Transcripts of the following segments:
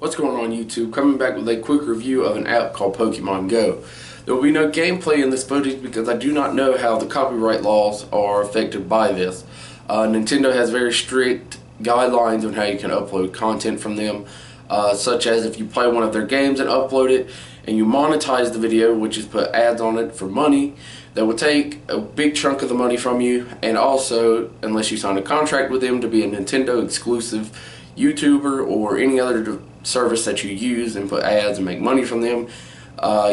What's going on YouTube? Coming back with a quick review of an app called Pokemon Go. There will be no gameplay in this footage because I do not know how the copyright laws are affected by this. Nintendo has very strict guidelines on how you can upload content from them, such as if you play one of their games and upload it and you monetize the video, which is put ads on it for money, that will take a big chunk of the money from you, and also, unless you sign a contract with them to be a Nintendo exclusive YouTuber or any other service that you use and put ads and make money from them,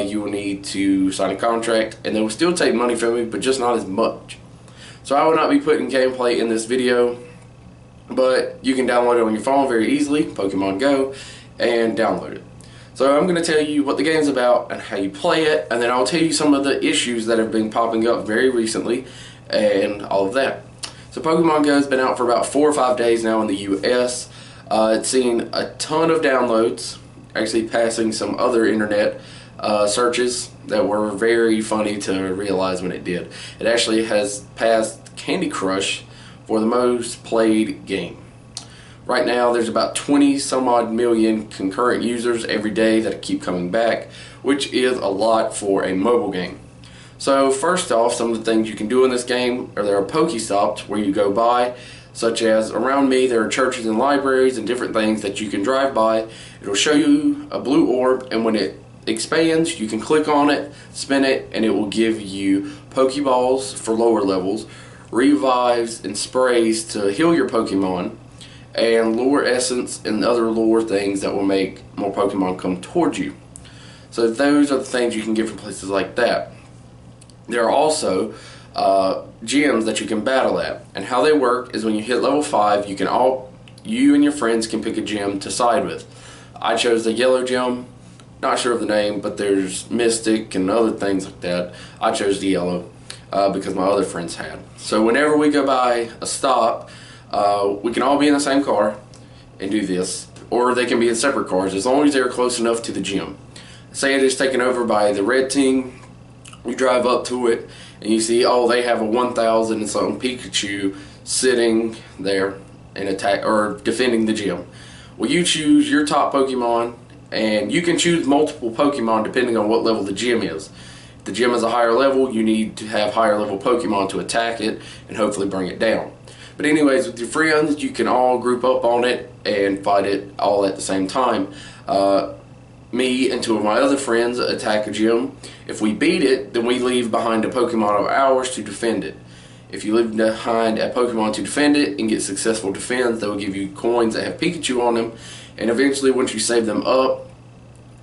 you will need to sign a contract, and they will still take money from you, but just not as much. So I will not be putting gameplay in this video, but you can download it on your phone very easily, Pokemon Go, and download it. So I'm going to tell you what the game's about and how you play it, and then I'll tell you some of the issues that have been popping up very recently and all of that. So Pokemon Go has been out for about 4 or 5 days now in the US. It's seen a ton of downloads, actually passing some other internet searches that were very funny to realize when it did. It actually has passed Candy Crush for the most played game. Right now there's about 20 some odd million concurrent users every day that keep coming back, which is a lot for a mobile game. So first off, some of the things you can do in this game are there are Pokestops where you go by, such as around me there are churches and libraries and different things that you can drive by. It'll show you a blue orb, and when it expands you can click on it, spin it, and it will give you Pokeballs for lower levels, revives and sprays to heal your Pokemon, and lure essence and other lure things that will make more Pokemon come towards you. So those are the things you can get from places like that. There are also gyms that you can battle at, and how they work is when you hit level 5, you and your friends can pick a gym to side with. I chose the yellow gym, not sure of the name, but there's Mystic and other things like that. I chose the yellow because my other friends had. So whenever we go by a stop, we can all be in the same car and do this, or they can be in separate cars as long as they're close enough to the gym. Say it is taken over by the red team, you drive up to it and you see, oh, they have a 1000 and something Pikachu sitting there and attack or defending the gym. Well, you choose your top Pokemon, and you can choose multiple Pokemon depending on what level the gym is. If the gym is a higher level, you need to have higher level Pokemon to attack it and hopefully bring it down. But anyways, with your friends, you can all group up on it and fight it all at the same time. Me and 2 of my other friends attack a gym. If we beat it, then we leave behind a Pokemon of ours to defend it. If you leave behind a Pokemon to defend it and get successful defense, they will give you coins that have Pikachu on them. And eventually, once you save them up,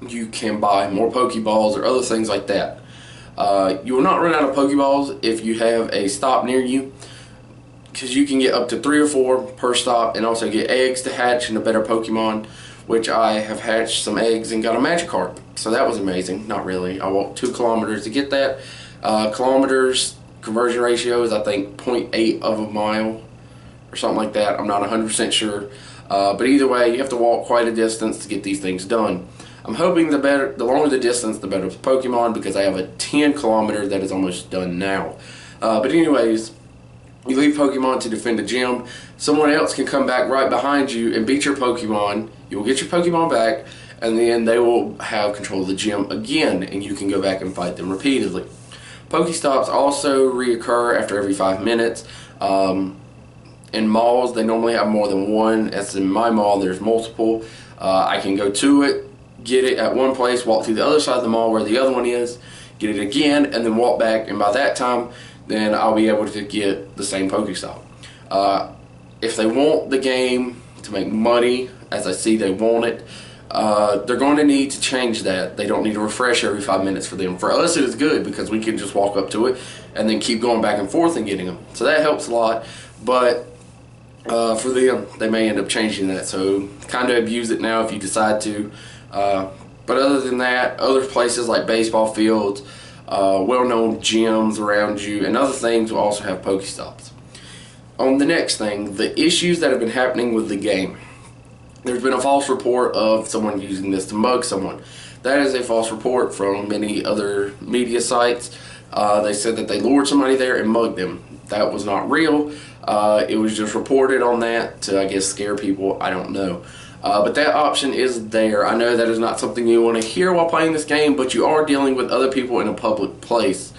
you can buy more Pokeballs or other things like that. You will not run out of Pokeballs if you have a stop near you, because you can get up to 3 or 4 per stop, and also get eggs to hatch into better Pokemon, which I have hatched some eggs and got a Magikarp. So that was amazing. Not really. I walked 2 kilometers to get that. Kilometers conversion ratio is I think 0.8 of a mile or something like that. I'm not 100% sure. But either way, you have to walk quite a distance to get these things done. I'm hoping the longer the distance, the better for Pokemon, because I have a 10 kilometer that is almost done now. But anyways, you leave Pokemon to defend the gym. Someone else can come back right behind you and beat your Pokemon. You will get your Pokemon back, and then they will have control of the gym again, and you can go back and fight them repeatedly. Pokestops also reoccur after every 5 minutes. In malls, they normally have more than one. As in my mall, there's multiple. I can go to it, get it at one place, walk through the other side of the mall where the other one is, get it again, and then walk back, and by that time, then I'll be able to get the same Pokestop. If they want the game to make money, as I see they want it, they're going to need to change that. They don't need to refresh every 5 minutes for them. For us, it is good because we can just walk up to it and then keep going back and forth and getting them. So that helps a lot, but for them, they may end up changing that. So kind of abuse it now if you decide to. But other than that, other places like baseball fields, well-known gyms around you, and other things will also have Pokestops. On the next thing, the issues that have been happening with the game. There's been a false report of someone using this to mug someone. That is a false report from many other media sites. They said that they lured somebody there and mugged them. That was not real. It was just reported on that to, I guess, scare people. I don't know. But that option is there. I know that is not something you want to hear while playing this game, but you are dealing with other people in a public place.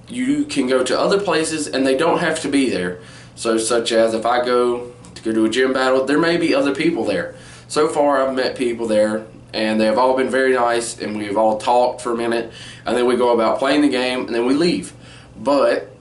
You can go to other places and they don't have to be there. So such as if I go to a gym battle, there may be other people there. So far I've met people there and they have all been very nice, and we've all talked for a minute, and then we go about playing the game and then we leave. But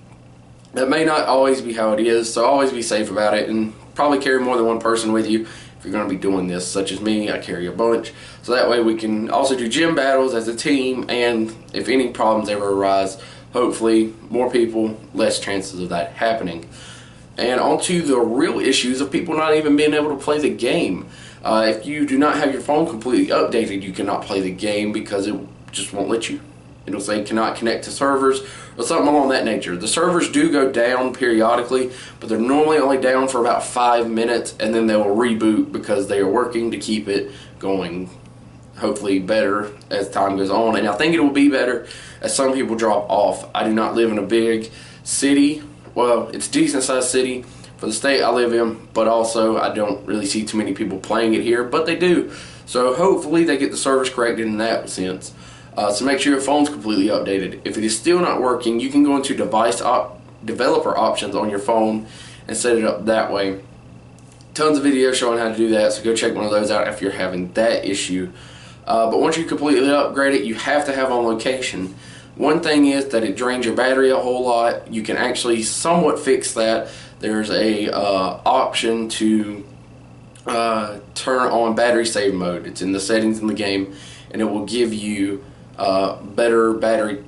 that may not always be how it is, so always be safe about it, and probably carry more than one person with you if you're going to be doing this, such as me. I carry a bunch, so that way we can also do gym battles as a team, and if any problems ever arise, hopefully more people, less chances of that happening. And on to the real issues of people not even being able to play the game. If you do not have your phone completely updated, you cannot play the game because it just won't let you. It'll say cannot connect to servers or something along that nature. The servers do go down periodically, but they're normally only down for about 5 minutes, and then they will reboot because they are working to keep it going hopefully better as time goes on. And I think it will be better as some people drop off. I do not live in a big city. Well, it's a decent sized city for the state I live in, but also I don't really see too many people playing it here, but they do. So hopefully they get the servers corrected in that sense. So make sure your phone's completely updated. If it is still not working, you can go into developer options on your phone and set it up that way. Tons of videos showing how to do that, so go check one of those out if you're having that issue. But once you completely upgrade it, you have to have on location. One thing is that it drains your battery a whole lot. You can actually somewhat fix that. There's a option to turn on battery save mode. It's in the settings in the game, and it will give you better battery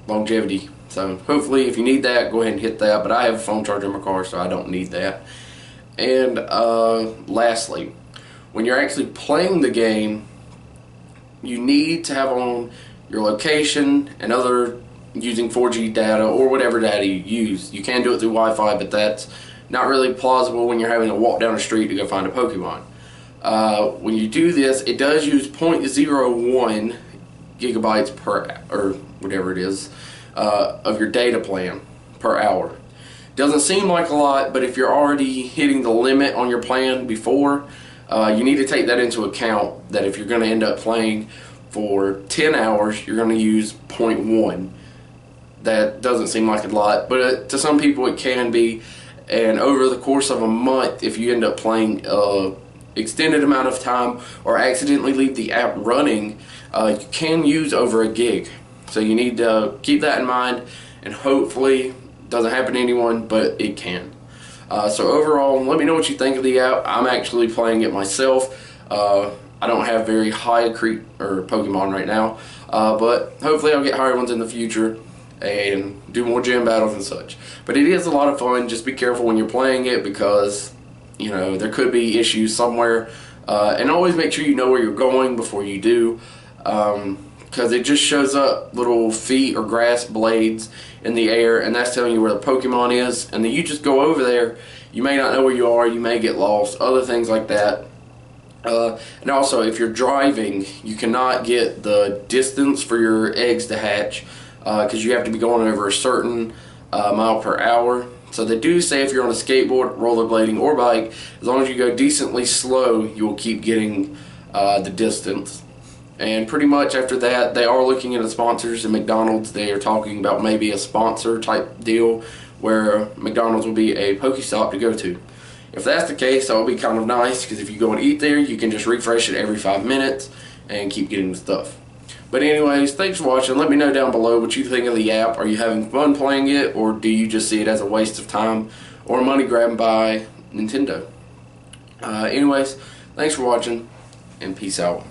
longevity. So hopefully if you need that, go ahead and hit that, but I have a phone charger in my car, so I don't need that. And lastly, when you're actually playing the game, you need to have on your location and other using 4G data or whatever data you use. You can do it through Wi-Fi, but that's not really plausible when you're having to walk down the street to go find a Pokemon. When you do this, it does use 0.01 gigabytes per, or whatever it is, of your data plan per hour. Doesn't seem like a lot, but if you're already hitting the limit on your plan before, you need to take that into account, that if you're going to end up playing for 10 hours, you're going to use 0.1. That doesn't seem like a lot, but to some people it can be. And over the course of a month, if you end up playing extended amount of time or accidentally leave the app running, you can use over a gig. So you need to keep that in mind, and hopefully it doesn't happen to anyone, but it can. So overall, let me know what you think of the app. I'm actually playing it myself. I don't have very high Pokemon right now, but hopefully I'll get higher ones in the future and do more gym battles and such. But it is a lot of fun. Just be careful when you're playing it, because you know there could be issues somewhere, and always make sure you know where you're going before you do, because it just shows up little feet or grass blades in the air, and that's telling you where the Pokemon is, and then you just go over there. You may not know where you are, you may get lost, other things like that. And also, if you're driving, you cannot get the distance for your eggs to hatch, because you have to be going over a certain mile per hour. So they do say if you're on a skateboard, rollerblading, or bike, as long as you go decently slow, you will keep getting the distance. And pretty much after that, they are looking into sponsors, and McDonald's, they are talking about maybe a sponsor type deal where McDonald's will be a Pokestop to go to. If that's the case, that will be kind of nice, because if you go and eat there, you can just refresh it every 5 minutes and keep getting the stuff. But anyways, thanks for watching. Let me know down below what you think of the app. Are you having fun playing it, or do you just see it as a waste of time or money grabbed by Nintendo? Anyways, thanks for watching, and peace out.